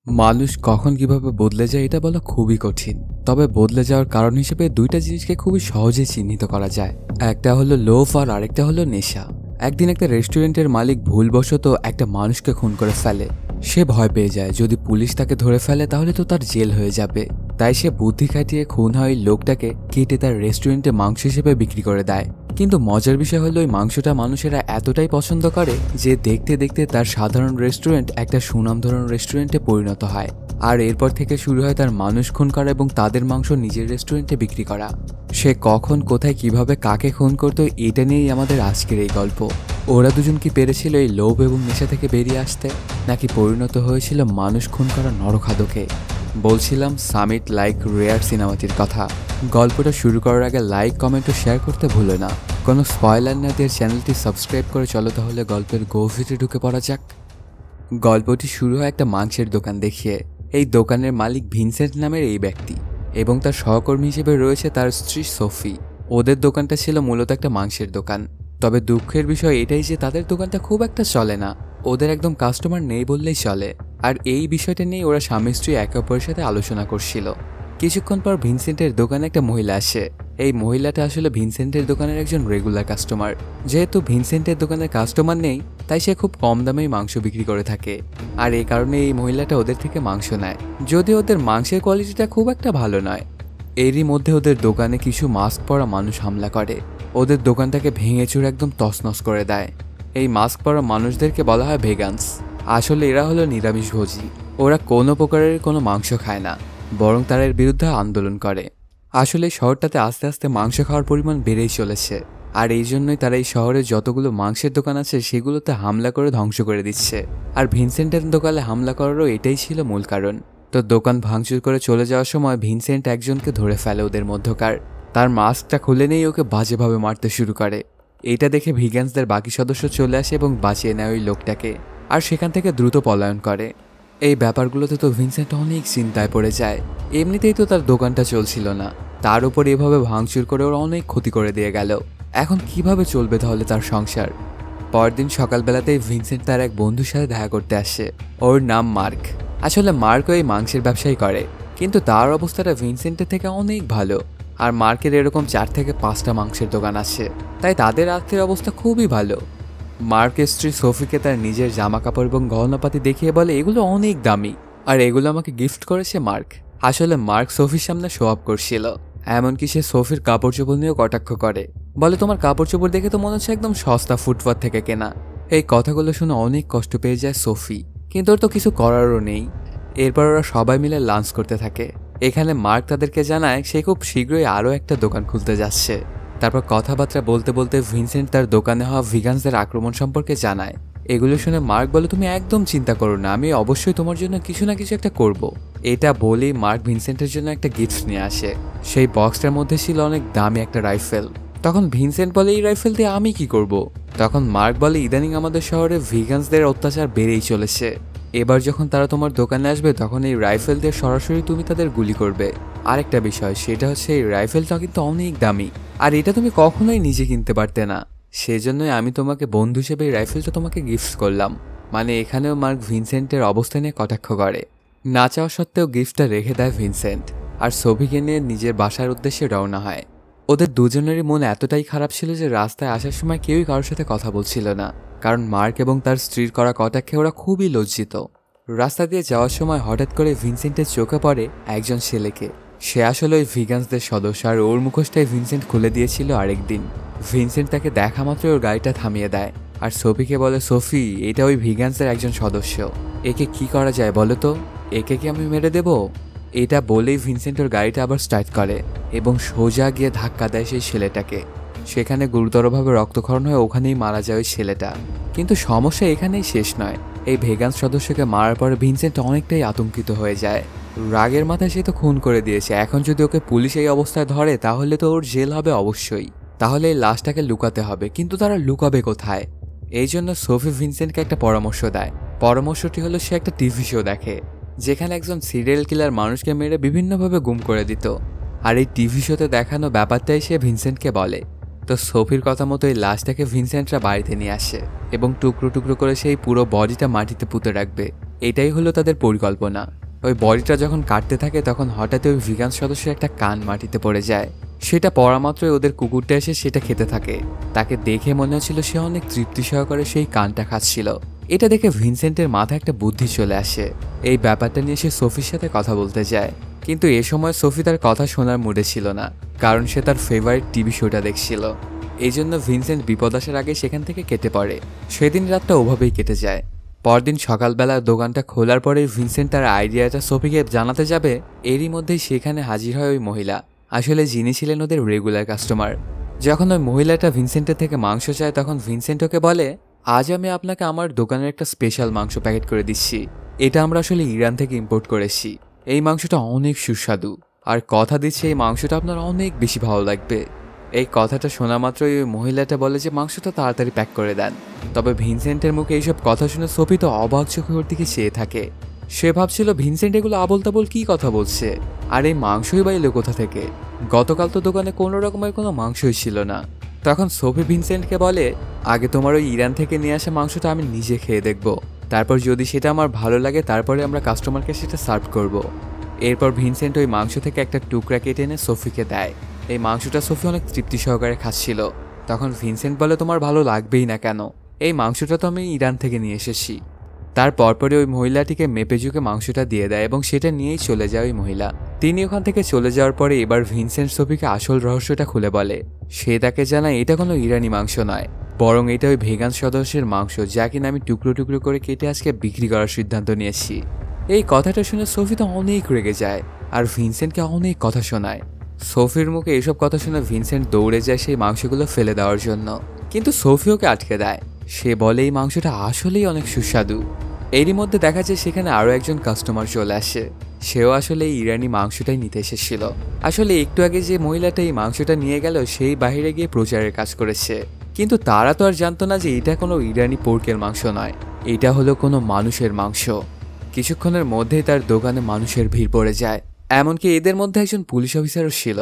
মানুষ কখন কিভাবে বদলে যায় এটা বলা খুবই কঠিন। তবে বদলে যাওয়ার কারণ হিসেবে দুইটা জিনিসকে খুবই সহজে চিহ্নিত করা যায়। একটা হলো লোভ আর আরেকটা হলো নেশা। একদিন একটা রেস্টুরেন্টের মালিক ভুলবশত একটা মানুষকে খুন করে ফেলে। সে ভয় পেয়ে যায় যদি পুলিশ তাকে ধরে ফেলে তাহলে তো তার জেল হয়ে যাবে। তাই সে বুদ্ধি খাটিয়ে খুন হয় ওই লোকটাকে কেটে তার রেস্টুরেন্টে মাংস হিসেবে বিক্রি করে দেয়। কিন্তু মজার বিষয় হলো ওই মাংসটা মানুষেরা এতটাই পছন্দ করে যে দেখতে দেখতে তার সাধারণ রেস্টুরেন্ট একটা সুনামধন্য রেস্টুরেন্টে পরিণত হয়। আর এরপর থেকে শুরু হয় তার মানুষ খুন করা এবং তাদের মাংস নিজের রেস্টুরেন্টে বিক্রি করা। সে কখন কোথায় কিভাবে কাকে খুন করতো এটা নিয়েই আমাদের আজকের এই গল্প। ওরা দুজন কি পেরেছিল এই লোভ এবং নেশা থেকে বেরিয়ে আসতে, নাকি পরিণত হয়েছিল মানুষ খুন করা নরখাদকে? বলছিলাম সামিট লাইক রেয়ার সিনেমাটির কথা। গল্পটা শুরু করার আগে লাইক, কমেন্ট ও শেয়ার করতে ভুলো না। কোনো স্পয়লার না দিয়ে চ্যানেলটি সাবস্ক্রাইব করে চলো তাহলে গল্পের গভীরে ঢুকে পড়া যাক। গল্পটি শুরু হয় একটা মাংসের দোকান দেখিয়ে। এই দোকানের মালিক ভিনসেন্ট নামের এই ব্যক্তি এবং তার সহকর্মী হিসেবে রয়েছে তার স্ত্রী সোফি। ওদের দোকানটা ছিল মূলত একটা মাংসের দোকান। তবে দুঃখের বিষয় এটাই যে তাদের দোকানটা খুব একটা চলে না। ওদের একদম কাস্টমার নেই বললেই চলে। আর এই বিষয়টা নিয়ে ওরা স্বামী স্ত্রী একে অপরের সাথে আলোচনা করছিল। কিছুক্ষণ পর ভিনসেন্টের দোকানে একটা মহিলা আসে। এই মহিলাটা আসলে ভিনসেন্টের দোকানের একজন রেগুলার কাস্টমার। যেহেতু ভিনসেন্টের দোকানের কাস্টমার নেই তাই সে খুব কম দামেই মাংস বিক্রি করে থাকে। আর এই কারণে এই মহিলাটা ওদের থেকে মাংস নেয়, যদিও ওদের মাংসের কোয়ালিটিটা খুব একটা ভালো নয়। এরই মধ্যে ওদের দোকানে কিছু মাস্ক পরা মানুষ হামলা করে। ওদের দোকানটাকে ভেঙে চুরে একদম তছনছ করে দেয়। এই মাস্ক পরা মানুষদেরকে বলা হয় ভেগানস। আসলে এরা হলো নিরামিষভোজী। ওরা কোনো প্রকারের কোনো মাংস খায় না, বরং তারা এর বিরুদ্ধে আন্দোলন করে। আসলে শহরটাতে আস্তে আস্তে মাংস খাওয়ার পরিমাণ বেড়েই চলেছে। আর এই জন্যই তারা এই শহরে যতগুলো মাংসের দোকান আছে সেগুলোতে হামলা করে ধ্বংস করে দিচ্ছে। আর ভিনসেন্টের দোকানে হামলা করারও এটাই ছিল মূল কারণ। তো দোকান ভাঙচুর করে চলে যাওয়ার সময় ভিনসেন্ট একজনকে ধরে ফেলে ওদের মধ্যকার। তার মাস্কটা খুলে নিয়ে ওকে বাজেভাবে মারতে শুরু করে। এইটা দেখে ভিগান্সদের বাকি সদস্য চলে আসে এবং বাঁচিয়ে নেয় ওই লোকটাকে, আর সেখান থেকে দ্রুত পলায়ন করে। এই ব্যাপারগুলোতে তো ভিনসেন্ট অনেক চিন্তায় পড়ে যায়। এমনিতেই তো তার দোকানটা চলছিল না, তার উপর এভাবে ভাঙচুর করে ওরা অনেক ক্ষতি করে দিয়ে গেল। এখন কিভাবে চলবে তাহলে তার সংসার? পরদিন সকালবেলাতেই ভিনসেন্ট তার এক বন্ধুর সাথে দেখা করতে আসে। ওর নাম মার্ক। আসলে মার্কও এই মাংসের ব্যবসাই করে, কিন্তু তার অবস্থাটা ভিনসেন্টের থেকে অনেক ভালো। আর মার্কের এরকম 4 থেকে 5টা মাংসের দোকান আছে, তাই তাদের আর্থিক অবস্থা খুবই ভালো। মার্কের স্ত্রী সোফিকে তার নিজের জামা কাপড় এবং গহনাপাতি দেখিয়ে বলে এগুলো অনেক দামি, আর এগুলো আমাকে গিফট করেছে মার্ক। আসলে মার্ক সোফির সামনে শো অফ করছিল। এমনকি সে সোফির কাপড় চোপড় নিয়েও কটাক্ষ করে, বলে তোমার কাপড় চোপড় দেখে তো মনে হচ্ছে একদম সস্তা ফুটপাথ থেকে কেনা। এই কথাগুলো শুনে অনেক কষ্ট পেয়ে যায় সোফি, কিন্তু ওর তো কিছু করারও নেই। এরপর ওরা সবাই মিলে লাঞ্চ করতে থাকে। এখানে মার্ক তাদেরকে জানায় সে খুব শীঘ্রই আরও একটা দোকান খুলতে যাচ্ছে। তারপর কথাবার্তা বলতে বলতে ভিনসেন্ট তার দোকানে হওয়া ভিগানসদের আক্রমণ সম্পর্কে জানায়। এগুলো শুনে মার্ক বলে তুমি একদম চিন্তা করো না, আমি অবশ্যই তোমার জন্য কিছু না কিছু একটা করব। এটা বলেই মার্ক ভিনসেন্টের জন্য একটা গিফট নিয়ে আসে। সেই বক্সটার মধ্যে ছিল অনেক দামি একটা রাইফেল। তখন ভিনসেন্ট বলে এই রাইফেল দিয়ে আমি কি করব? তখন মার্ক বলে ইদানিং আমাদের শহরে ভিগানসদের অত্যাচার বেড়েই চলেছে। এবার যখন তারা তোমার দোকানে আসবে তখন এই রাইফেল দিয়ে সরাসরি তুমি তাদের গুলি করবে। আরেকটা বিষয়, সেটা হচ্ছে এই রাইফেলটা কিন্তু অনেক দামি, আর এটা তুমি কখনোই নিজে কিনতে পারতে না। সেজন্যই আমি তোমাকে বন্ধু হিসেবে এই রাইফেলটা তোমাকে গিফট করলাম। মানে এখানেও মার্ক ভিনসেন্টের অবস্থা নিয়ে কটাক্ষ করে। না চাওয়া সত্ত্বেও গিফটটা রেখে দেয় ভিনসেন্ট, আর সোফিকে নিয়ে নিজের বাসার উদ্দেশ্যে রওনা হয়। ওদের দুজনেরই মন এতটাই খারাপ ছিল যে রাস্তায় আসার সময় কেউই কারোর সাথে কথা বলছিল না, কারণ মার্ক এবং তার স্ত্রীর করা কটাক্ষে ওরা খুবই লজ্জিত। রাস্তা দিয়ে যাওয়ার সময় হঠাৎ করে ভিনসেন্টের চোখে পড়ে একজন ছেলেকে। সে আসলে ওই ভিগান্সদের সদস্য, আর ওর মুখোশটাই ভিনসেন্ট খুলে দিয়েছিল আরেকদিন। ভিনসেন্ট তাকে দেখা মাত্রই ওর গাড়িটা থামিয়ে দেয়, আর সোফিকে বলে সোফি এটা ওই ভিগান্সের একজন সদস্য, একে কি করা যায় বলো তো? একে কি আমি মেরে দেব? এটা বলেই ভিনসেন্ট ওর গাড়িটা আবার স্টার্ট করে এবং সোজা গিয়ে ধাক্কা দেয় সেই ছেলেটাকে। সেখানে গুরুতরভাবে রক্তক্ষরণ হয়ে ওখানেই মারা যায় ওই ছেলেটা। কিন্তু সমস্যা এখানেই শেষ নয়। এই ভেগান্স সদস্যকে মারার পরে ভিনসেন্ট অনেকটাই আতঙ্কিত হয়ে যায়। রাগের মাথায় সে তো খুন করে দিয়েছে, এখন যদি ওকে পুলিশ এই অবস্থায় ধরে তাহলে তো ওর জেল হবে অবশ্যই। তাহলে এই লাশটাকে লুকাতে হবে, কিন্তু তারা লুকাবে কোথায়? এই জন্য সোফি ভিনসেন্টকে একটা পরামর্শ দেয়। পরামর্শটি হলো সে একটা টিভি শো দেখে, যেখানে একজন সিরিয়াল কিলার মানুষকে মেরে বিভিন্নভাবে গুম করে দিত। আর এই টিভি শোতে দেখানো ব্যাপারটাই সে ভিনসেন্টকে বলে। তো সোফির কথা মতো এই লাশটাকে ভিনসেন্টরা বাড়িতে নিয়ে আসে এবং টুকরো টুকরো করে সেই পুরো বডিটা মাটিতে পুঁতে রাখবে। এটাই হলো তাদের পরিকল্পনা। ওই বডিটা যখন কাটতে থাকে তখন হঠাৎ ওই ভিগান সদস্যের একটা কান মাটিতে পড়ে যায়। সেটা পড়া মাত্রই ওদের কুকুরটা এসে সেটা খেতে থাকে। তাকে দেখে মনে হচ্ছিল সে অনেক তৃপ্তি সহকারে সেই কানটা খাচ্ছিল। এটা দেখে ভিনসেন্টের মাথায় একটা বুদ্ধি চলে আসে। এই ব্যাপারটা নিয়ে সে সোফির সাথে কথা বলতে যায়, কিন্তু এ সময় সোফি তার কথা শোনার মুডে ছিল না, কারণ সে তার ফেভারিট টিভি শোটা দেখছিল। এই জন্য ভিনসেন্ট বিপদ আসার আগে সেখান থেকে কেটে পড়ে। সেদিন রাতটা ওভাবেই কেটে যায়। পরদিন সকালবেলা দোকানটা খোলার পরে ভিনসেন্ট তার আইডিয়াটা সোফিকে জানাতে যাবে, এরই মধ্যেই সেখানে হাজির হয় ওই মহিলা। আসলে যিনি ছিলেন ওদের রেগুলার কাস্টমার। যখন ওই মহিলাটা ভিনসেন্টের থেকে মাংস চায় তখন ভিনসেন্ট ওকে বলে, আজ আমি আপনাকে আমার দোকানের একটা স্পেশাল মাংস প্যাকেট করে দিচ্ছি। এটা আমরা আসলে ইরান থেকে ইম্পোর্ট করেছি। এই মাংসটা অনেক সুস্বাদু, আর কথা দিচ্ছে এই মাংসটা আপনার অনেক বেশি ভালো লাগবে। এই কথাটা শোনা মাত্রই ওই মহিলাটা বলে যে মাংসটা তাড়াতাড়ি প্যাক করে দেন। তবে ভিনসেন্টের মুখে এইসব কথা শুনে সোফি তো অবাক চোখে ওর দিকে চেয়ে থাকে। সে ভাবছিল ভিনসেন্ট এগুলো আবোল তাবোল কি কথা বলছে, আর এই মাংসই বা এলো কোথা থেকে? গতকাল তো দোকানে কোনো রকমের কোনো মাংসই ছিল না। তখন সোফি ভিনসেন্টকে বলে, আগে তোমার ওই ইরান থেকে নিয়ে আসা মাংসটা আমি নিজে খেয়ে দেখব, তারপর যদি সেটা আমার ভালো লাগে তারপরে আমরা কাস্টমারকে সেটা সার্ভ করব। এরপর ভিনসেন্ট ওই মাংস থেকে একটা টুকরা কেটে এনে সোফিকে দেয়। এই মাংসটা সোফি অনেক তৃপ্তি সহকারে খাচ্ছিল। তখন ভিনসেন্ট বলে, তোমার ভালো লাগবেই না কেন? এই মাংসটা তো আমি ইরান থেকে নিয়ে এসেছি। তার পরপরে ওই মহিলাটিকে মেপে ঝুঁকে মাংসটা দিয়ে দেয় এবং সেটা নিয়েই চলে যায় ওই মহিলা। তিনি ওখান থেকে চলে যাওয়ার পরে এবার ভিনসেন্ট সোফিকে আসল রহস্যটা খুলে বলে। সে তাকে জানায় এটা কোনো ইরানি মাংস নয়, বরং এটা ওই ভেগান সদস্যের মাংস, যা কিনা আমি টুকরো টুকরো করে কেটে আজকে বিক্রি করার সিদ্ধান্ত নিয়েছি। এই কথাটা শুনে সোফি তো অনেক রেগে যায় আর ভিনসেন্টকে অনেক কথা শোনায়। সোফির মুখে এসব কথা শুনে ভিনসেন্ট দৌড়ে যায় সেই মাংসগুলো ফেলে দেওয়ার জন্য, কিন্তু সোফি ওকে আটকে দেয়। সে বলে এই মাংসটা আসলেই অনেক সুস্বাদু। এরই মধ্যে দেখা যায় সেখানে আরও একজন কাস্টমার চলে আসে। সেও আসলে এই ইরানি মাংসটাই নিতে এসেছিল। আসলে একটু আগে যে মহিলাটা এই মাংসটা নিয়ে গেল সেই বাইরে গিয়ে প্রচারের কাজ করেছে, কিন্তু তারা তো আর জানতো না যে এটা কোনো ইরানি পোর্কের মাংস নয়, এটা হলো কোনো মানুষের মাংস। কিছুক্ষণের মধ্যেই তার দোকানে মানুষের ভিড় পড়ে যায়, এমনকি এদের মধ্যে একজন পুলিশ অফিসারও ছিল।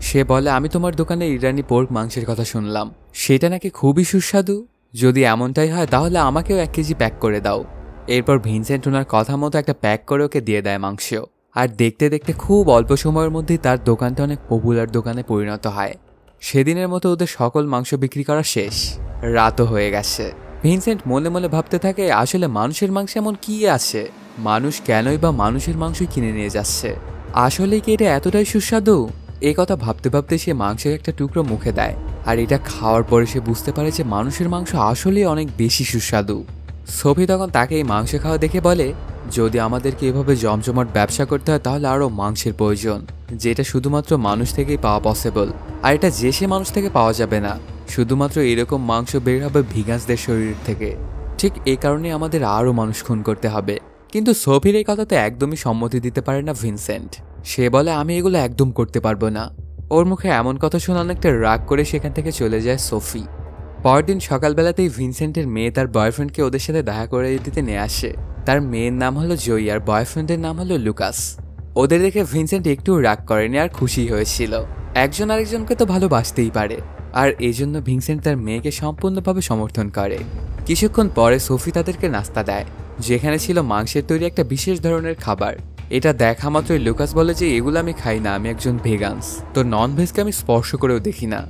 সে বলে, আমি তোমার দোকানে ইরানি পোর্ক মাংসের কথা শুনলাম, সেটা নাকি খুবই সুস্বাদু। যদি এমনটাই হয় তাহলে আমাকেও 1 কেজি প্যাক করে দাও। এরপর ভিনসেন্ট ওনার কথা মতো একটা প্যাক করে ওকে দিয়ে দেয় মাংস। আর দেখতে দেখতে খুব অল্প সময়ের মধ্যেই তার দোকানটা অনেক পপুলার দোকানে পরিণত হয়। সেদিনের মতো ওদের সকল মাংস বিক্রি করা শেষ। রাতও হয়ে গেছে। ভিনসেন্ট মনে মনে ভাবতে থাকে, আসলে মানুষের মাংস এমন কি আছে? মানুষ কেনই বা মানুষের মাংসই কিনে নিয়ে যাচ্ছে? আসলে কি এটা এতটাই সুস্বাদু? এই কথা ভাবতে ভাবতে সে মাংসের একটা টুকরো মুখে দেয়, আর এটা খাওয়ার পরে সে বুঝতে পারে যে মানুষের মাংস আসলেই অনেক বেশি সুস্বাদু। সোফি তখন তাকে এই মাংস খাওয়া দেখে বলে, যদি আমাদেরকে এভাবে জমজমাট ব্যবসা করতে হয় তাহলে আরও মাংসের প্রয়োজন, যেটা শুধুমাত্র মানুষ থেকেই পাওয়া পসিবল। আর এটা যে সে মানুষ থেকে পাওয়া যাবে না, শুধুমাত্র এরকম মাংস বের হবে ভিগান্সদের শরীর থেকে। ঠিক এই কারণে আমাদের আরও মানুষ খুন করতে হবে। কিন্তু সোফির এই কথাতে একদমই সম্মতি দিতে পারে না ভিনসেন্ট। সে বলে, আমি এগুলো একদম করতে পারবো না। ওর মুখে এমন কথা শুনে অনেকটা রাগ করে সেখান থেকে চলে যায় সোফি। পরদিন সকালবেলাতেই ভিনসেন্টের মেয়ে তার বয়ফ্রেন্ডকে ওদের সাথে দেখা করে দিতে নিয়ে আসে। তার মেয়ের নাম হলো জয়ী আর বয়ফ্রেন্ডের নাম হলো লুকাস। ওদের দেখে ভিনসেন্ট একটু রাগ করেনি আর খুশি হয়েছিল। একজন আরেকজনকে তো ভালোবাসতেই পারে, আর এই জন্য ভিনসেন্ট তার মেয়েকে সম্পূর্ণভাবে সমর্থন করে। কিছুক্ষণ পরে সোফি তাদেরকে নাস্তা দেয়, যেখানে ছিল মাংসের তৈরি একটা বিশেষ ধরনের খাবার। এটা দেখা মাত্রই লুকাস বলে যে এগুলো আমি খাই না, আমি একজন ভেগান্স, তো নন ভেজকে আমি স্পর্শ করেও দেখি না।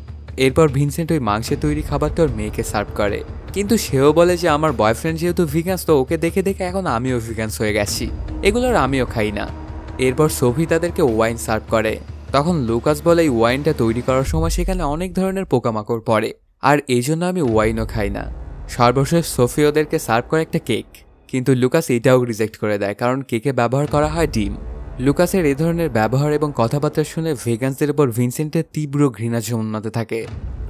এরপর ভিনসেন্ট ওই মাংসের তৈরি খাবারটা ওর মেয়েকে সার্ভ করে, কিন্তু সেও বলে যে আমার বয়ফ্রেন্ড যেহেতু ভিগান্স, তো ওকে দেখে দেখে এখন আমিও ভিগান্স হয়ে গেছি, এগুলোর আমিও খাই না। এরপর সোফি তাদেরকে ওয়াইন সার্ভ করে। তখন লুকাস বলে এই ওয়াইনটা তৈরি করার সময় সেখানে অনেক ধরনের পোকামাকড় পড়ে, আর এই জন্য আমি ওয়াইনও খাই না। সর্বশেষ সোফি ওদেরকে সার্ভ করে একটা কেক, কিন্তু লুকাস এটাও রিজেক্ট করে দেয়, কারণ কেকে ব্যবহার করা হয় ডিম। লুকাসের এই ধরনের ব্যবহার এবং কথাবার্তা শুনে ভেগান্সদের উপর ভিনসেন্টের তীব্র ঘৃণা জন্মাতে থাকে।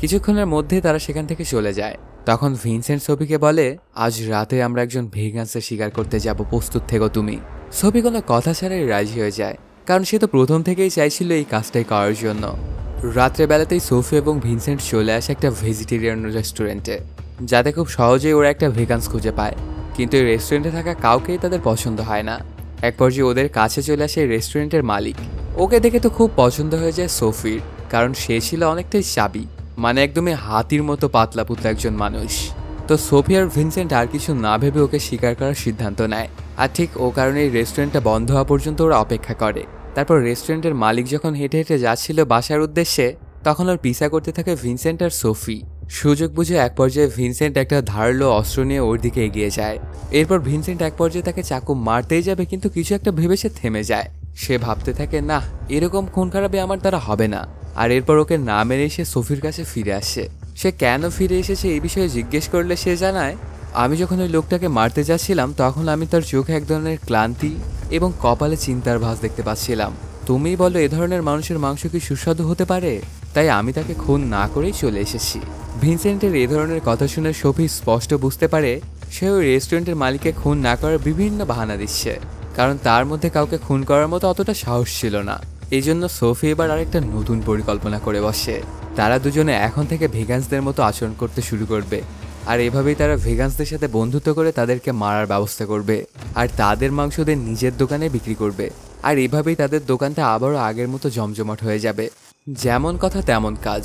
কিছুক্ষণের মধ্যে তারা সেখান থেকে চলে যায়। তখন ভিনসেন্ট সোফিকে বলে, আজ রাতে আমরা একজন ভেগান্সের শিকার করতে যাব, প্রস্তুত থেকো তুমি। সোফি কোনো কথা ছাড়াই রাজি হয়ে যায়, কারণ সে তো প্রথম থেকেই চাইছিল এই কাজটাই করার জন্য। রাত্রেবেলাতেই সোফি এবং ভিনসেন্ট চলে আসে একটা ভেজিটেরিয়ান রেস্টুরেন্টে, যাতে খুব সহজেই ওরা একটা ভেগান্স খুঁজে পায়। কিন্তু এই রেস্টুরেন্টে থাকা কাউকেই তাদের পছন্দ হয় না। এক পর্যায়ে ওদের কাছে চলে আসে রেস্টুরেন্টের মালিক। ওকে দেখে তো খুব পছন্দ হয়ে যায় সোফির, কারণ সে ছিল অনেকটাই চাবি, মানে একদমই হাতির মতো পাতলা পুতলা একজন মানুষ। তো সোফি আর ভিনসেন্ট আর কিছু না ভেবে ওকে স্বীকার করার সিদ্ধান্ত নেয়। আর ঠিক ও কারণে এই রেস্টুরেন্টটা বন্ধ হওয়া পর্যন্ত ওরা অপেক্ষা করে। তারপর রেস্টুরেন্টের মালিক যখন হেঁটে হেঁটে যাচ্ছিল বাসার উদ্দেশ্যে, তখন ওর পিছা করতে থাকে ভিনসেন্ট আর সোফি। সুযোগ বুঝে এক পর্যায়ে ভিনসেন্ট একটা ধারালো অস্ত্র নিয়ে ওর দিকে এগিয়ে যায়। এরপর ভিনসেন্ট এক পর্যায়ে তাকে চাকু মারতেই যাবে, কিন্তু কিছু একটা ভেবে সে থেমে যায়। সে ভাবতে থাকে, না, এরকম খুন খারাপি আমার দ্বারা হবে না। আর এরপর ওকে না মেরে সে সোফির কাছে ফিরে আসে। সে কেন ফিরে এসেছে এই বিষয়ে জিজ্ঞেস করলে সে জানায়, আমি যখন ওই লোকটাকে মারতে যাচ্ছিলাম তখন আমি তার চোখে এক ধরনের ক্লান্তি এবং কপালে চিন্তার ভাঁজ দেখতে পাচ্ছিলাম। তুমিই বলো এ ধরনের মানুষের মাংস কি সুস্বাদু হতে পারে? তাই আমি তাকে খুন না করেই চলে এসেছি। ভিনসেন্টের এ ধরনের কথা শুনে সোফি স্পষ্ট বুঝতে পারে সে ওই রেস্টুরেন্টের মালিককে খুন না করার বিভিন্ন বাহানা দিচ্ছে, কারণ তার মধ্যে কাউকে খুন করার মতো অতটা সাহস ছিল না। এই জন্য সোফি এবার আরেকটা নতুন পরিকল্পনা করে বসে। তারা দুজনে এখন থেকে ভেগান্সদের মতো আচরণ করতে শুরু করবে, আর এভাবেই তারা ভেগান্সদের সাথে বন্ধুত্ব করে তাদেরকে মারার ব্যবস্থা করবে, আর তাদের মাংসদের নিজের দোকানে বিক্রি করবে। আর এভাবেই তাদের দোকানটা আবারও আগের মতো জমজমাট হয়ে যাবে। যেমন কথা তেমন কাজ।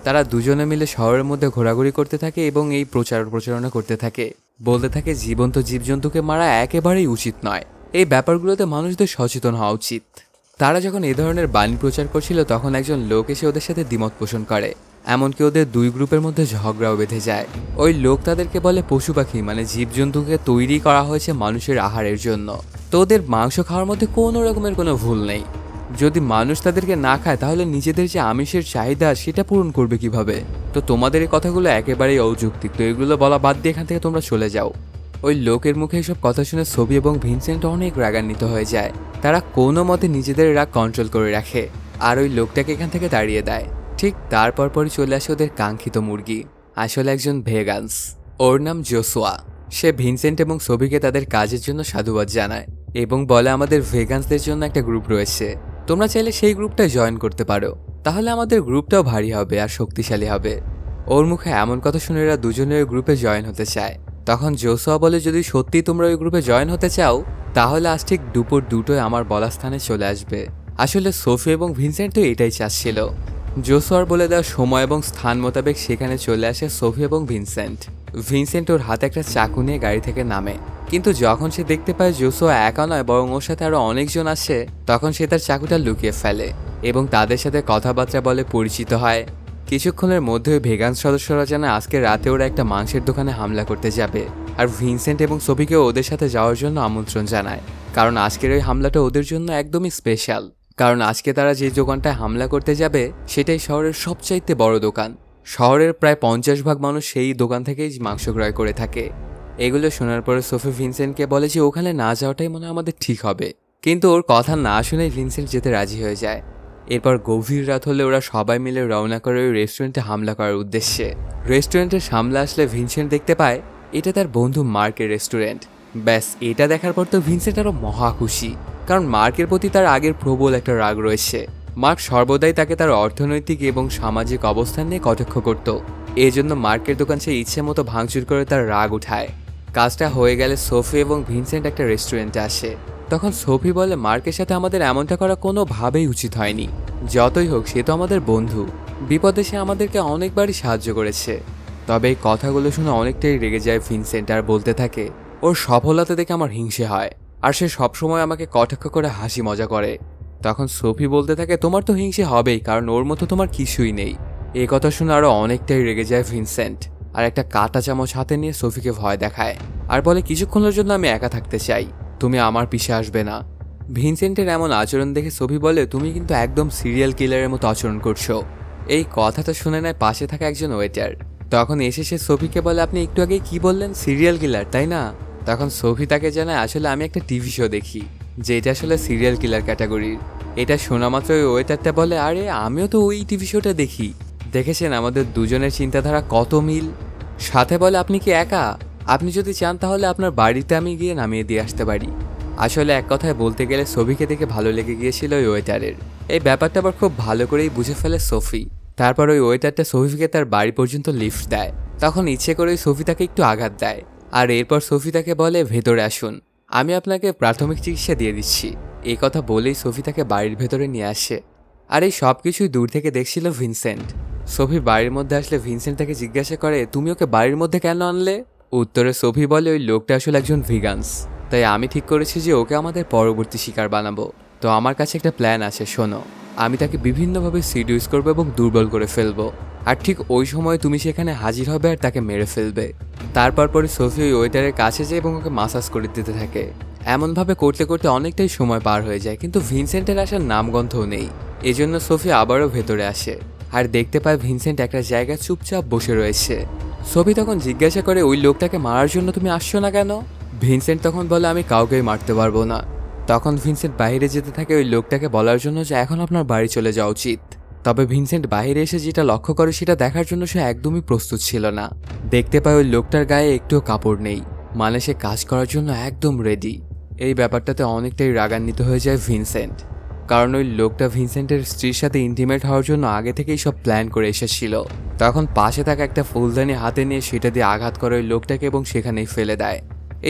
তারা দুজনে মিলে শহরের মধ্যে ঘোরাঘুরি করতে থাকে এবং এই প্রচারণা করতে থাকে, বলতে থাকে জীবন্ত জীবজন্তুকে মারা একেবারেই উচিত নয়, এই ব্যাপারগুলোতে মানুষদের সচেতন হওয়া উচিত। তারা যখন এই ধরনের বাণী প্রচার করছিল তখন একজন লোক এসে ওদের সাথে দ্বিমত পোষণ করে, এমনকি ওদের দুই গ্রুপের মধ্যে ঝগড়াও বেঁধে যায়। ওই লোক তাদেরকে বলে পশু পাখি মানে জীবজন্তুকে তৈরি করা হয়েছে মানুষের আহারের জন্য, তো ওদের মাংস খাওয়ার মধ্যে কোনো রকমের কোনো ভুল নেই। যদি মানুষ তাদেরকে না খায় তাহলে নিজেদের যে আমিষের চাহিদা সেটা পূরণ করবে কিভাবে? তো তোমাদের এই কথাগুলো একেবারেই অযৌক্তিক, তো এগুলো বলা বাদ দিয়ে এখান থেকে তোমরা চলে যাও। ওই লোকের মুখে এসব কথা শুনে সোফি এবং ভিনসেন্ট অনেক রাগান্বিত হয়ে যায়। তারা কোনো মতে নিজেদের রাগ কন্ট্রোল করে রাখে আর ওই লোকটাকে এখান থেকে তাড়িয়ে দেয়। ঠিক তারপর পরই চলে আসে ওদের কাঙ্ক্ষিত মুরগি, আসলে একজন ভেগান্স। ওর নাম জোসুয়া। সে ভিনসেন্ট এবং সোফিকে তাদের কাজের জন্য সাধুবাদ জানায় এবং বলে আমাদের ভেগান্সদের জন্য একটা গ্রুপ রয়েছে, তোমরা চাইলে সেই গ্রুপটা জয়েন করতে পারো, তাহলে আমাদের গ্রুপটাও ভারী হবে আর শক্তিশালী হবে। ওর মুখে এমন কথা শুনে এরা দুজনে ওই গ্রুপে জয়েন হতে চায়। তখন জোসুয়া বলে, যদি সত্যি তোমরা ওই গ্রুপে জয়েন হতে চাও তাহলে আজ ঠিক দুপুর 2টোয় আমার বলা স্থানে চলে আসবে। আসলে সোফি এবং ভিনসেন্ট তো এটাই চাচ্ছিল। জোসুয়ার বলে দেওয়া সময় এবং স্থান মোতাবেক সেখানে চলে আসে সোফি এবং ভিনসেন্ট। ভিনসেন্ট ওর হাতে একটা চাকু নিয়ে গাড়ি থেকে নামে, কিন্তু যখন সে দেখতে পায় জোসুয়া একা নয় বরং ওর সাথে আরো অনেকজন আসে, তখন সে তার চাকুটা লুকিয়ে ফেলে এবং তাদের সাথে কথাবার্তা বলে পরিচিত হয়। কিছুক্ষণের মধ্যে ভেগান সদস্যরা জানায় আজকে রাতে ওরা একটা মাংসের দোকানে হামলা করতে যাবে, আর ভিনসেন্ট এবং সোফিকেও ওদের সাথে যাওয়ার জন্য আমন্ত্রণ জানায়, কারণ আজকের ওই হামলাটা ওদের জন্য একদমই স্পেশাল। কারণ আজকে তারা যে দোকানটায় হামলা করতে যাবে সেটাই শহরের সবচাইতে বড় দোকান। শহরের প্রায় 50% মানুষ সেই দোকান থেকেই মাংস ক্রয় করে থাকে। এগুলো শোনার পরে সোফি ভিনসেন্টকে বলে যে ওখানে না যাওয়াটাই মনে হয় আমাদের ঠিক হবে, কিন্তু ওর কথা না শুনেই ভিনসেন্ট যেতে রাজি হয়ে যায়। এরপর গভীর রাত হলে ওরা সবাই মিলে রওনা করে ওই রেস্টুরেন্টে হামলা করার উদ্দেশ্যে। রেস্টুরেন্টের সামনে আসলে ভিনসেন্ট দেখতে পায় এটা তার বন্ধু মার্কের রেস্টুরেন্ট। ব্যাস এটা দেখার পর তো ভিনসেন্ট আরও মহা খুশি, কারণ মার্কের প্রতি তার আগের প্রবল একটা রাগ রয়েছে। মার্ক সর্বদাই তাকে তার অর্থনৈতিক এবং সামাজিক অবস্থান নিয়ে কটাক্ষ করত, এই জন্য মার্কের দোকান সে ইচ্ছে মতো ভাঙচুর করে তার রাগ উঠায়। কাজটা হয়ে গেলে সোফি এবং ভিনসেন্ট একটা রেস্টুরেন্টে আসে। তখন সোফি বলে মার্কের সাথে আমাদের এমনটা করা কোনোভাবেই উচিত হয়নি, যতই হোক সে তো আমাদের বন্ধু, বিপদে সে আমাদেরকে অনেকবারই সাহায্য করেছে। তবে এই কথাগুলো শুনে অনেকটাই রেগে যায় ভিনসেন্ট আর বলতে থাকে ওর সফলতা দেখে আমার হিংসে হয়, আর সে সবসময় আমাকে কটাক্ষ করে হাসি মজা করে। তখন সোফি বলতে থাকে তোমার তো হিংসে হবেই, কারণ ওর মতো তোমার কিছুই নেই। এই কথা শুনে আরো অনেকটাই রেগে যায় ভিনসেন্ট আর একটা কাঁটা চামচ হাতে নিয়ে সোফিকে ভয় দেখায় আর বলে কিছুক্ষণের জন্য আমি একা থাকতে চাই, তুমি আমার পিছে আসবে না। ভিনসেন্টের এমন আচরণ দেখে সোফি বলে তুমি কিন্তু একদম সিরিয়াল কিলারের মতো আচরণ করছো। এই কথাটা শুনে নেয় পাশে থাকা একজন ওয়েটার। তখন এসে সে সোফিকে বলে আপনি একটু আগে কি বললেন, সিরিয়াল কিলার তাই না? তখন সোফি তাকে জানায় আসলে আমি একটা টিভি শো দেখি যেটা আসলে সিরিয়াল কিলার ক্যাটাগরির। এটা শোনা মাত্র ওই ওয়েটারটা বলে আরে আমিও তো ওই টিভি শোটা দেখি। দেখেছেন আমাদের দুজনের চিন্তাধারা কত মিল। সাথে বলে আপনি কি একা? আপনি যদি চান তাহলে আপনার বাড়িতে আমি গিয়ে নামিয়ে দিয়ে আসতে পারি। আসলে এক কথায় বলতে গেলে সোফিকে দেখে ভালো লেগে গিয়েছিল ওই ওয়েটারের। এই ব্যাপারটা আবার খুব ভালো করেই বুঝে ফেলে সোফি। তারপর ওই ওয়েটারটা সোফিকে তার বাড়ি পর্যন্ত লিফট দেয়। তখন ইচ্ছে করেই সোফি তাকে একটু আঘাত দেয়, আর এরপর সোফি তাকে বলে ভেতরে আসুন, আমি আপনাকে প্রাথমিক চিকিৎসা দিয়ে দিচ্ছি। এই কথা বলেই সোফি তাকে বাড়ির ভেতরে নিয়ে আসে। আর এই সব কিছুই দূর থেকে দেখছিল ভিনসেন্ট। সোফি বাড়ির মধ্যে আসলে ভিনসেন্ট তাকে জিজ্ঞাসা করে তুমি ওকে বাড়ির মধ্যে কেন আনলে? উত্তরে সোফি বলে ওই লোকটা আসলে একজন ভিগান্স, তাই আমি ঠিক করেছি যে ওকে আমাদের পরবর্তী শিকার বানাবো। তো আমার কাছে একটা প্ল্যান আছে, শোনো। আমি তাকে বিভিন্নভাবে সিডিউস করবো এবং দুর্বল করে ফেলবো, আর ঠিক ওই সময় তুমি সেখানে হাজির হবে আর তাকে মেরে ফেলবে। তারপর পরে সোফি ওই ওয়েটারের কাছে যায় এবং ওকে মাসাজ করে দিতে থাকে। এমনভাবে করতে করতে অনেকটাই সময় পার হয়ে যায়, কিন্তু ভিনসেন্টের আসার নামগন্ধও নেই। এজন্য সোফি আবারও ভেতরে আসে আর দেখতে পায় ভিনসেন্ট একটা জায়গায় চুপচাপ বসে রয়েছে। সোফি তখন জিজ্ঞাসা করে, ওই লোকটাকে মারার জন্য তুমি আসছো না কেন? ভিনসেন্ট তখন বলে, আমি কাউকেই মারতে পারবো না। তখন ভিনসেন্ট বাইরে যেতে থাকে ওই লোকটাকে বলার জন্য যে এখন আপনার বাড়ি চলে যাওয়া উচিত। তবে ভিনসেন্ট বাইরে এসে যেটা লক্ষ্য করে সেটা দেখার জন্য সে একদমই প্রস্তুত ছিল না। দেখতে পায় ওই লোকটার গায়ে একটুও কাপড় নেই, মানে সে কাজ করার জন্য একদম রেডি। এই ব্যাপারটাতে অনেকটাই রাগান্বিত হয়ে যায় ভিনসেন্ট, কারণ ওই লোকটা ভিনসেন্টের স্ত্রীর সাথে ইন্টিমেট হওয়ার জন্য আগে থেকেই সব প্ল্যান করে এসেছিল। তখন পাশে থাকা একটা ফুলদানি হাতে নিয়ে সেটা দিয়ে আঘাত করে ওই লোকটাকে এবং সেখানেই ফেলে দেয়।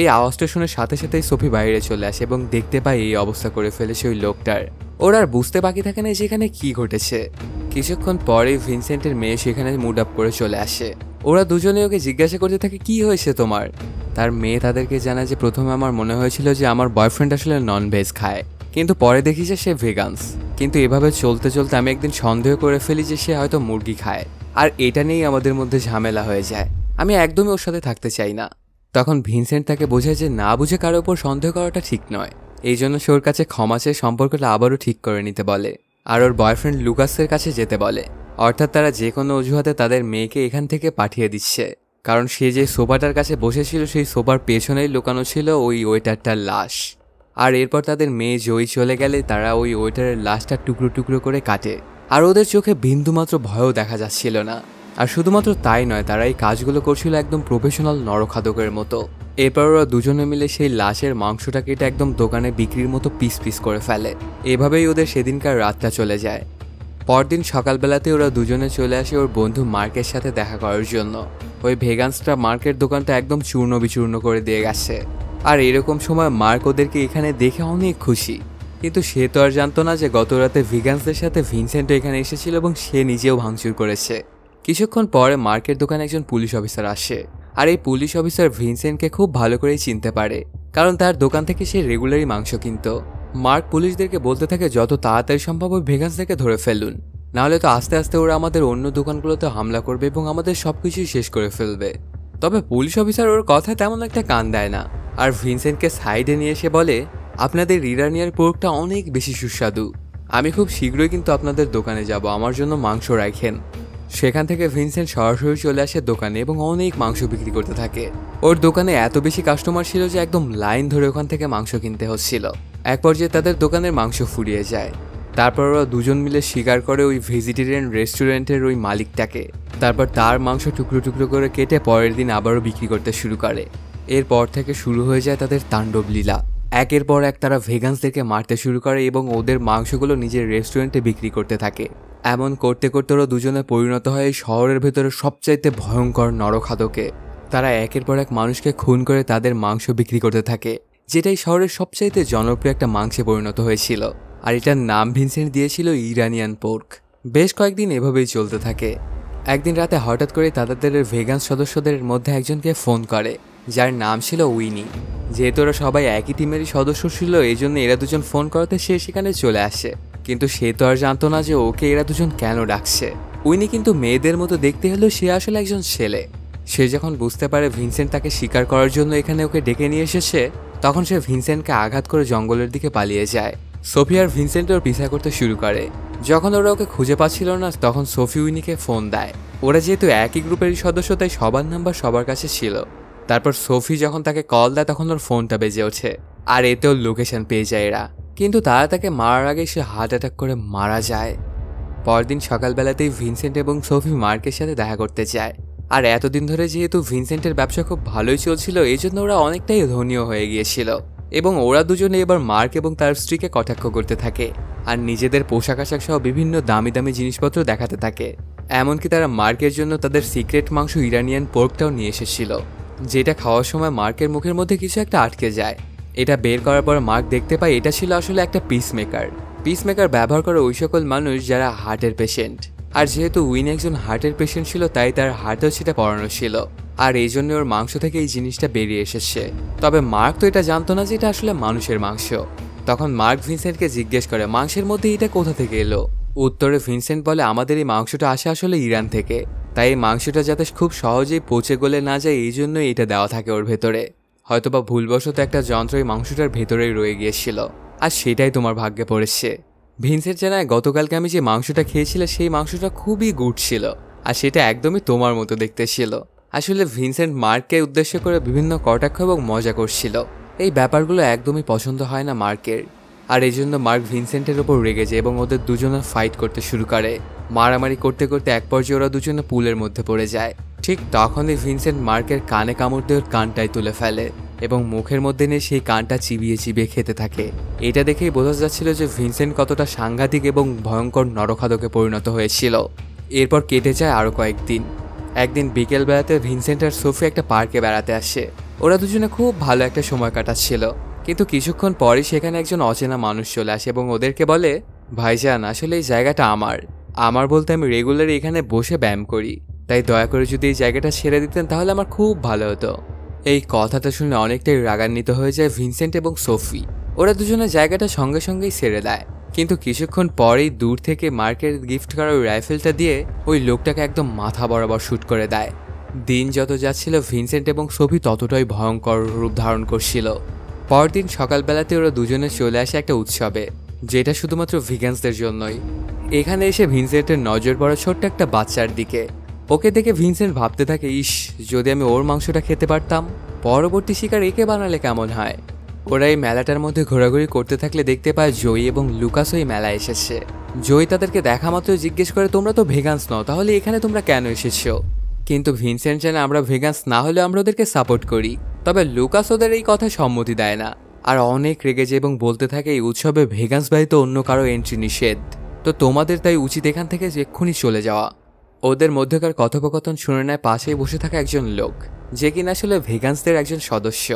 এই আওয়াজটা শুনে সাথে সাথেই সোফি বাইরে চলে আসে এবং দেখতে পায় এই অবস্থা করে ফেলেছে ওই লোকটার। ওর আর বুঝতে বাকি থাকে না যেখানে কি ঘটেছে। কিছুক্ষণ পরে ভিনসেন্টের মেয়ে সেখানে মুড আপ করে চলে আসে। ওরা দুজনে ওকে জিজ্ঞাসা করতে থাকে, কি হয়েছে তোমার? তার মেয়ে তাদেরকে জানায় যে প্রথমে আমার মনে হয়েছিল যে আমার বয়ফ্রেন্ড আসলে নন ভেজ খায়, কিন্তু পরে দেখি যে সে ভেগানস। কিন্তু এভাবে চলতে চলতে আমি একদিন সন্দেহ করে ফেলি যে সে হয়তো মুরগি খায়, আর এটা নিয়েই আমাদের মধ্যে ঝামেলা হয়ে যায়। আমি একদমই ওর সাথে থাকতে চাই না। তখন ভিনসেন্ট তাকে বোঝায় যে না বুঝে কারোর ওপর সন্দেহ করাটা ঠিক নয়। এই জন্য সে ওর কাছে ক্ষমা চেয়ে সম্পর্কটা আবারও ঠিক করে নিতে বলে, আর ওর বয়ফ্রেন্ড লুকাসের কাছে যেতে বলে। অর্থাৎ তারা যে কোনো অজুহাতে তাদের মেয়েকে এখান থেকে পাঠিয়ে দিচ্ছে, কারণ সে যে সোফাটার কাছে বসেছিল সেই সোফার পেছনেই লুকানো ছিল ওই ওয়েটারটার লাশ। আর এরপর তাদের মেয়ে জয়ী চলে গেলে তারা ওই ওয়েটারের লাশটা টুকরো টুকরো করে কাটে, আর ওদের চোখে বিন্দুমাত্র ভয়ও দেখা যাচ্ছিল না। আর শুধুমাত্র তাই নয়, তারা এই কাজগুলো করছিল একদম প্রফেশনাল নরখাদকের মতো। এরপর ওরা দুজনে মিলে সেই লাশের মাংসটা কেটে একদম দোকানে বিক্রির মতো পিস পিস করে ফেলে। এভাবেই ওদের সেদিনকার রাতটা চলে যায়। পরদিন সকালবেলাতে ওরা দুজনে চলে আসে ওর বন্ধু মার্কের সাথে দেখা করার জন্য। ওই ভেগানসটা মার্কের দোকানটা একদম চূর্ণ বিচূর্ণ করে দিয়ে গেছে। আর এরকম সময় মার্ক ওদেরকে এখানে দেখে অনেক খুশি, কিন্তু সে তো আর জানতো না যে গত রাতে ভিগানসদের সাথে ভিনসেন্টও এখানে এসেছিল এবং সে নিজেও ভাঙচুর করেছে। কিছুক্ষণ পরে মার্কের দোকানে একজন পুলিশ অফিসার আসে, আর এই পুলিশ অফিসার ভিনসেন্টকে খুব ভালো করেই চিনতে পারে, কারণ তার দোকান থেকে সে রেগুলারই মাংস কিনত। মার্ক পুলিশদেরকে বলতে থাকে যত তাড়াতাড়ি সম্ভব ওই ভেগানসদেরকে ধরে ফেলুন, নাহলে তো আস্তে আস্তে ওরা আমাদের অন্য দোকানগুলোতে হামলা করবে এবং আমাদের সবকিছুই শেষ করে ফেলবে। তবে পুলিশ অফিসার ওর কথায় তেমন একটা কান দেয় না, আর ভিনসেন্টকে সাইডে নিয়ে এসে বলে, আপনাদের ইরানিয়ান পোর্কটা অনেক বেশি সুস্বাদু। আমি খুব শীঘ্রই কিন্তু আপনাদের দোকানে যাব, আমার জন্য মাংস রাখেন। সেখান থেকে ভিনসেন্ট সরাসরি চলে আসে দোকানে এবং অনেক মাংস বিক্রি করতে থাকে। ওর দোকানে এত বেশি কাস্টমার ছিল যে একদম লাইন ধরে ওখান থেকে মাংস কিনতে হচ্ছিল। এক পর্যায়ে তাদের দোকানের মাংস ফুরিয়ে যায়। তারপর ওরা দুজন মিলে শিকার করে ওই ভেজিটেরিয়ান রেস্টুরেন্টের ওই মালিকটাকে। তারপর তার মাংস টুকরো টুকরো করে কেটে পরের দিন আবারও বিক্রি করতে শুরু করে। এরপর থেকে শুরু হয়ে যায় তাদের তাণ্ডব লীলা। একের পর এক তারা ভেগানসদেরকে মারতে শুরু করে এবং ওদের মাংসগুলো নিজের রেস্টুরেন্টে বিক্রি করতে থাকে। এমন করতে করতে ওরা দুজনে পরিণত হয় এই শহরের ভেতরে সবচাইতে ভয়ঙ্কর নরখাদকে। তারা একের পর এক মানুষকে খুন করে তাদের মাংস বিক্রি করতে থাকে, যেটাই শহরের সবচাইতে জনপ্রিয় একটা মাংসে পরিণত হয়েছিল। আর এটার নাম ভিনসেন্ট দিয়েছিল ইরানিয়ান পোর্ক। বেশ কয়েকদিন এভাবেই চলতে থাকে। একদিন রাতে হঠাৎ করে তাদের ভেগান সদস্যদের মধ্যে একজনকে ফোন করে, যার নাম ছিল উইনি। যেহেতু ওরা সবাই একই টিমেরই সদস্য ছিল, এই জন্য এরা দুজন ফোন করাতে সে সেখানে চলে আসে। কিন্তু সে তো আর জানতো না যে ওকে এরা দুজন কেন ডাকছে। উইনি কিন্তু মেয়েদের মতো দেখতে হলেও সে আসলে একজন ছেলে। সে যখন বুঝতে পারে ভিনসেন্ট তাকে শিকার করার জন্য এখানে ওকে ডেকে নিয়ে এসেছে, তখন সে ভিনসেন্টকে আঘাত করে জঙ্গলের দিকে পালিয়ে যায়। সোফি আর ভিনসেন্ট ওর পিছা করতে শুরু করে। যখন ওরা ওকে খুঁজে পাচ্ছিল না, তখন সোফি উইনিকে ফোন দেয়। ওরা যেহেতু একই গ্রুপেরই সদস্য, তাই সবার নাম্বার সবার কাছে ছিল। তারপর সোফি যখন তাকে কল দেয়, তখন ওর ফোনটা বেজে ওঠে, আর এতেও লোকেশন পেয়ে যায় এরা। কিন্তু তারা তাকে মারার আগে সে হার্ট অ্যাটাক করে মারা যায়। পরদিন সকালবেলাতেই ভিনসেন্ট এবং সোফি মার্কের সাথে দেখা করতে যায়। আর এতদিন ধরে যেহেতু ভিনসেন্টের ব্যবসা খুব ভালোই চলছিল, এই জন্য ওরা অনেকটাই ধনীয় হয়ে গিয়েছিল। এবং ওরা দুজনে এবার মার্ক এবং তার স্ত্রীকে কটাক্ষ করতে থাকে, আর নিজেদের পোশাক আশাক সহ বিভিন্ন দামি দামি জিনিসপত্র দেখাতে থাকে। এমনকি তারা মার্কের জন্য তাদের সিক্রেট মাংস ইরানিয়ান পোর্কটাও নিয়ে এসেছিল, যেটা খাওয়ার সময় মার্কের মুখের মধ্যে কিছু একটা আটকে যায়। এটা বের করার পর মার্ক দেখতে পায় এটা ছিল আসলে একটা পিসমেকার ব্যবহার করে ওই সকল মানুষ যারা হার্টের পেশেন্ট। আর যেহেতু উইন একজন হার্টের পেশেন্ট ছিল তাই তার হার্টেও সেটা পড়ানো ছিল, আর এই জন্য ওর মাংস থেকে এই জিনিসটা বেরিয়ে এসেছে। তবে মার্ক তো এটা জানতো না যে এটা আসলে মানুষের মাংস। তখন মার্ক ভিনসেন্টকে জিজ্ঞেস করে মাংসের মধ্যে এটা কোথা থেকে এলো। উত্তরে ভিনসেন্ট বলে আমাদের এই মাংসটা আসে আসলে ইরান থেকে, তাই এই মাংসটা যাতে খুব সহজেই পচে গলে না যায় এই জন্যই এটা দেওয়া থাকে ওর ভেতরে। হয়তোবা ভুলবশত একটা যন্ত্র এই মাংসটার ভেতরেই রয়ে গিয়েছিল, আর সেটাই তোমার ভাগ্যে পড়েছে। ভিনসেন্ট জানায় গতকালকে আমি যে মাংসটা খেয়েছিলাম সেই মাংসটা খুবই গুড ছিল, আর সেটা একদমই তোমার মতো দেখতে ছিল। আসলে ভিনসেন্ট মার্ককে উদ্দেশ্য করে বিভিন্ন কটাক্ষ এবং মজা করছিল। এই ব্যাপারগুলো একদমই পছন্দ হয় না মার্কের, আর এই জন্য মার্ক ভিনসেন্টের ওপর রেগে যায় এবং ওদের দুজনের ফাইট করতে শুরু করে। মারামারি করতে করতে এক পর্যায়ে ওরা দুজনে পুলের মধ্যে পড়ে যায়। ঠিক তখনই ভিনসেন্ট মার্কের কানে কামড় দিয়ে ওর কানটাই তুলে ফেলে এবং মুখের মধ্যে নিয়ে সেই কানটা চিবিয়ে চিবিয়ে খেতে থাকে। এটা দেখেই বোঝা যাচ্ছিল যে ভিনসেন্ট কতটা সাংঘাতিক এবং ভয়ঙ্কর নরখাদকে পরিণত হয়েছিল। এরপর কেটে যায় আরও কয়েকদিন। একদিন বিকেলবেলাতে ভিনসেন্ট আর সোফি একটা পার্কে বেড়াতে আসে। ওরা দুজনে খুব ভালো একটা সময় কাটাচ্ছিল, কিন্তু কিছুক্ষণ পরই সেখানে একজন অচেনা মানুষ চলে আসে এবং ওদেরকে বলে ভাইজান আসলে এই জায়গাটা আমার বলতে আমি রেগুলার এখানে বসে ব্যায়াম করি, তাই দয়া করে যদি এই জায়গাটা ছেড়ে দিতেন তাহলে আমার খুব ভালো হতো। এই কথাটা শুনে অনেকটাই রাগান্বিত হয়ে যায় ভিনসেন্ট এবং সোফি। ওরা দুজনে জায়গাটা সঙ্গে সঙ্গেই ছেড়ে দেয়, কিন্তু কিছুক্ষণ পরেই দূর থেকে মার্কের গিফট করা ওই রাইফেলটা দিয়ে ওই লোকটাকে একদম মাথা বরাবর শ্যুট করে দেয়। দিন যত যাচ্ছিল ভিনসেন্ট এবং সোফি ততটাই ভয়ঙ্কর রূপ ধারণ করছিল। পরদিন সকালবেলাতে ওরা দুজনে চলে আসে একটা উৎসবে, যেটা শুধুমাত্র ভিগান্সদের জন্যই। এখানে এসে ভিনসেন্টের নজর পড়ে ছোট্ট একটা বাচ্চার দিকে। ওকে দেখে ভিনসেন্ট ভাবতে থাকে ইস, যদি আমি ওর মাংসটা খেতে পারতাম, পরবর্তী শিকার একে বানালে কেমন হয়। ওরা এই মেলাটার মধ্যে ঘোরাঘুরি করতে থাকলে দেখতে পায় জয়ী এবং লুকাসও এই মেলায় এসেছে। জয়ী তাদেরকে দেখা মাত্র জিজ্ঞেস করে তোমরা তো ভেগান্স নও, তাহলে এখানে তোমরা কেন এসেছো? কিন্তু ভিনসেন্ট জানে আমরা ভেগান্স না হলে আমরা ওদেরকে সাপোর্ট করি। তবে লুকাস ওদের এই কথায় সম্মতি দেয় না, আর অনেক রেগে যায় এবং বলতে থাকে এই উৎসবে ভেগান্স ব্যতীত অন্য কারো এন্ট্রি নিষেধ, তো তোমাদের তাই উচিত এখান থেকে এক্ষুনি চলে যাওয়া। ওদের মধ্যকার কথোপকথন শুনে নেয় পাশেই বসে থাকা একজন লোক, যে কিনা আসলে ভেগান্সদের একজন সদস্য।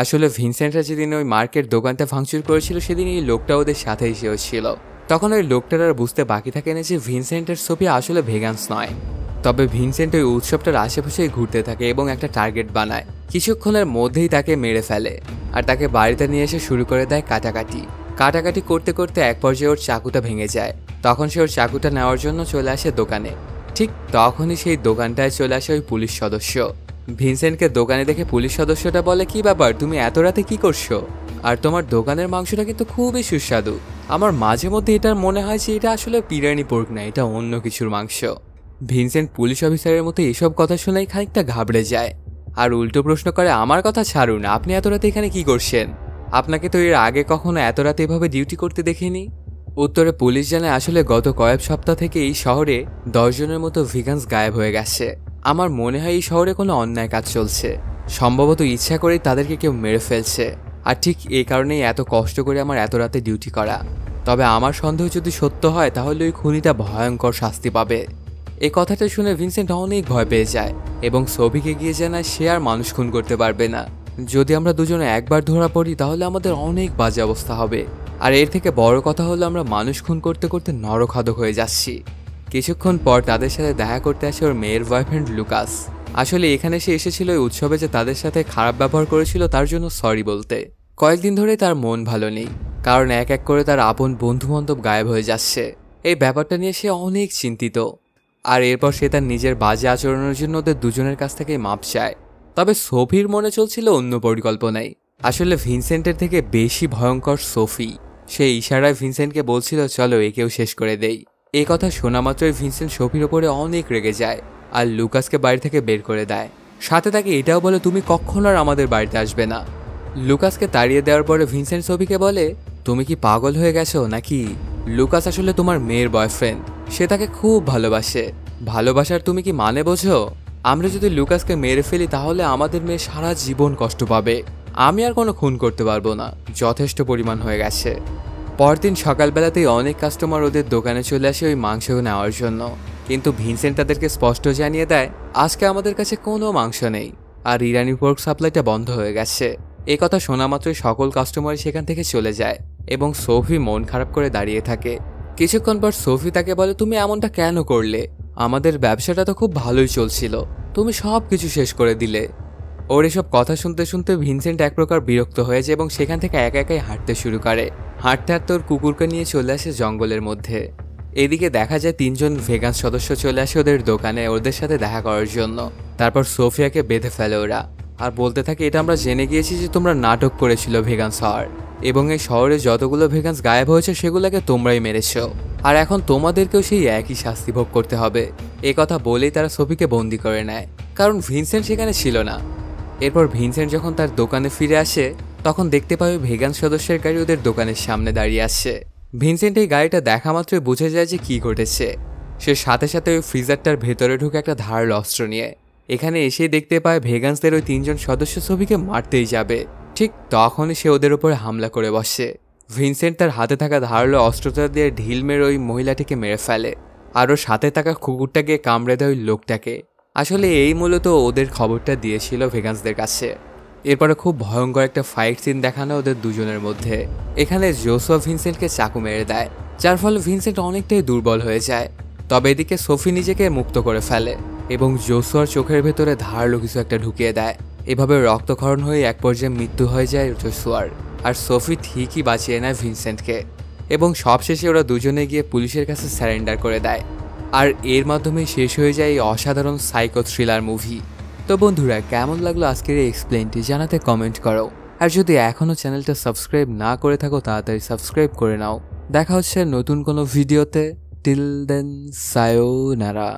আসলে ভিনসেন্টরা যেদিন ওই মার্কেট দোকানটা ভাঙচুর করেছিল সেদিন এই লোকটা ওদের সাথে এসেছিল। তখন ওই লোকটার আর বুঝতে বাকি থাকে না যে ভিনসেন্টের ছবি আসলে ভেগান্স নয়। তবে ভিনসেন্ট ওই উৎসবটার আশেপাশেই ঘুরতে থাকে এবং একটা টার্গেট বানায়। কিছুক্ষণের মধ্যেই তাকে মেরে ফেলে আর তাকে বাড়িতে নিয়ে এসে শুরু করে দেয় কাটাকাটি করতে করতে এক পর্যায়ে ওর চাকুটা ভেঙে যায়। তখন সে ওর চাকুটা নেওয়ার জন্য চলে আসে দোকানে। ঠিক তখনই সেই দোকানটায় চলে আসে ওই পুলিশ সদস্য। ভিনসেন্টকে দোকানে দেখে পুলিশ সদস্যটা বলে কি ব্যাপার, তুমি এত রাতে কি করছো? আর তোমার দোকানের মাংসটা কিন্তু খুবই সুস্বাদু। আমার মাঝে মধ্যে এটা মনে হয় যে এটা আসলে বিরিয়ানি পোর্ক না, এটা অন্য কিছুর মাংস। ভিনসেন্ট পুলিশ অফিসারের মতো এসব কথা শুনেই খানিকটা ঘাবড়ে যায় আর উল্টো প্রশ্ন করে আমার কথা ছাড়ুন, আপনি এত রাতে এখানে কি করছেন? আপনাকে তো এর আগে কখনো এত রাতে এভাবে ডিউটি করতে দেখিনি। উত্তরে পুলিশ জানায় আসলে গত কয়েক সপ্তাহ থেকে এই শহরে 10 জনের মতো ভিগান্স গায়েব হয়ে গেছে। আমার মনে হয় এই শহরে কোনো অন্যায় কাজ চলছে, সম্ভবত ইচ্ছা করেই তাদেরকে কেউ মেরে ফেলছে, আর ঠিক এই কারণেই এত কষ্ট করে আমার এত রাতে ডিউটি করা। তবে আমার সন্দেহ যদি সত্য হয় তাহলে ওই খুনিটা ভয়ঙ্কর শাস্তি পাবে। এই কথাটা শুনে ভিনসেন্ট অনেক ভয় পেয়ে যায় এবং সোফিকে গিয়ে জানায় সে আর মানুষ খুন করতে পারবে না। যদি আমরা দুজনে একবার ধরা পড়ি তাহলে আমাদের অনেক বাজে অবস্থা হবে, আর এর থেকে বড় কথা হলো আমরা মানুষ খুন করতে করতে নরখাদক হয়ে যাচ্ছি। কিছুক্ষণ পর তাদের সাথে দেখা করতে আসে ওর মেয়ের বয়ফ্রেন্ড লুকাস। আসলে এখানে সে এসেছিল ওই উৎসবে যে তাদের সাথে খারাপ ব্যবহার করেছিল তার জন্য সরি বলতে। কয়েকদিন ধরে তার মন ভালো নেই, কারণ এক এক করে তার আপন বন্ধু বান্ধব গায়েব হয়ে যাচ্ছে। এই ব্যাপারটা নিয়ে সে অনেক চিন্তিত, আর এরপর সে তার নিজের বাজে আচরণের জন্য ওদের দুজনের কাছ থেকে মাপ চায়। তবে সোফির মনে চলছিল অন্য পরিকল্পনাই। আসলে ভিনসেন্টের থেকে বেশি ভয়ঙ্কর সোফি। সে ইশারায় ভিনসেন্টকে বলছিল চলো একেও শেষ করে দেই। এই কথা শোনা মাত্রই ভিনসেন্ট সোফির ওপরে অনেক রেগে যায় আর লুকাসকে বাড়ি থেকে বের করে দেয়। সাথে তাকে এটাও বলে তুমি কখনো আর আমাদের বাড়িতে আসবে না। লুকাসকে তাড়িয়ে দেওয়ার পরে ভিনসেন্ট সোফিকে বলে তুমি কি পাগল হয়ে গেছো নাকি? লুকাস আসলে তোমার মেয়ের বয়ফ্রেন্ড, সে তাকে খুব ভালোবাসে। ভালোবাসার তুমি কি মানে বোঝো? আমরা যদি লুকাসকে মেরে ফেলি তাহলে আমাদের মেয়ে সারা জীবন কষ্ট পাবে। আমি আর কোনো খুন করতে পারবো না, যথেষ্ট পরিমাণ হয়ে গেছে। পরদিন সকালবেলাতেই অনেক কাস্টমার ওদের দোকানে চলে আসে ওই মাংস নেওয়ার জন্য, কিন্তু ভিনসেন্ট তাদেরকে স্পষ্ট জানিয়ে দেয় আজকে আমাদের কাছে কোনো মাংস নেই, আর ইরানি পোর্ক সাপ্লাইটা বন্ধ হয়ে গেছে। এই কথা শোনা মাত্রই সকল কাস্টমারই সেখান থেকে চলে যায় এবং সোফি মন খারাপ করে দাঁড়িয়ে থাকে। কিছুক্ষণ পর সোফি তাকে বলে, তুমি এমনটা কেন করলে? আমাদের ব্যবসাটা তো খুব ভালোই চলছিল, তুমি সব কিছু শেষ করে দিলে। ওর এসব কথা শুনতে শুনতে ভিনসেন্ট এক প্রকার বিরক্ত হয়ে যায় এবং সেখান থেকে একা একাই হাঁটতে শুরু করে। হাঁটতে হাঁটতে ওর কুকুরকে নিয়ে চলে আসে জঙ্গলের মধ্যে। এদিকে দেখা যায় 3জন ভেগান সদস্য চলে আসে ওদের দোকানে ওদের সাথে দেখা করার জন্য। তারপর সোফিয়াকে বেঁধে ফেলে ওরা, আর বলতে থাকে, এটা আমরা জেনে গিয়েছি যে তোমরা নাটক করেছিল ভেগান্স হওয়ার, এবং এই শহরে যতগুলো ভেগান্স গায়েব হয়েছে সেগুলোকে তোমরাই মেরেছো, আর এখন তোমাদেরকেও সেই একই শাস্তি ভোগ করতে হবে। এ কথা বলেই তারা সোফিকে বন্দি করে নেয়, কারণ ভিনসেন্ট সেখানে ছিল না। এরপর ভিনসেন্ট যখন তার দোকানে ফিরে আসে তখন দেখতে পাবে ভেগান সদস্যের গাড়ি ওদের দোকানের সামনে দাঁড়িয়ে আসছে। ভিনসেন্ট এই গাড়িটা দেখা মাত্রই বুঝে যায় যে কি ঘটেছে। সে সাথে সাথে ওই ফ্রিজারটার ভেতরে ঢুকে একটা ধারালো অস্ত্র নিয়ে এখানে এসেই দেখতে পায় ভেগান্সদের ওই 3জন সদস্য সোফিকে মারতেই যাবে। ঠিক তখনই সে ওদের উপরে হামলা করে বসে। ভিনসেন্ট তার হাতে থাকা ধারালো অস্ত্রটা দিয়ে ঢিল মেরে ওই মহিলাটিকে মেরে ফেলে, আর ওর সাথে থাকা কুকুরটা গিয়ে কামড়ে দেয় ওই লোকটাকে। আসলে এই মূলত ওদের খবরটা দিয়েছিল ভেগান্সদের কাছে। এরপরে খুব ভয়ঙ্কর একটা ফাইট সিন দেখানো ওদের দুজনের মধ্যে। এখানে জোসুয়া ভিনসেন্টকে চাকু মেরে দেয়, যার ফলে ভিনসেন্ট অনেকটাই দুর্বল হয়ে যায়। তবে এদিকে সোফি নিজেকে মুক্ত করে ফেলে এবং জোসুয়ার চোখের ভেতরে ধারালো কিছু একটা ঢুকিয়ে দেয়। এভাবে রক্তক্ষরণ হয়ে এক পর্যায়ে মৃত্যু হয়ে যায় জোসুয়ার, আর সোফি ঠিকই বাঁচিয়ে নেয় ভিনসেন্টকে। এবং সবশেষে ওরা দুজনে গিয়ে পুলিশের কাছে স্যারেন্ডার করে দেয়, আর এর মাধ্যমেই শেষ হয়ে যায় এই অসাধারণ সাইকো থ্রিলার মুভি। তো বন্ধুরা, কেমন লাগলো আজকের এই এক্সপ্লেনটি জানাতে কমেন্ট করো, আর যদি এখনও চ্যানেলটা সাবস্ক্রাইব না করে থাকো তাড়াতাড়ি সাবস্ক্রাইব করে নাও। দেখা হচ্ছে নতুন কোনো ভিডিওতে। Till then, সায়োনারা।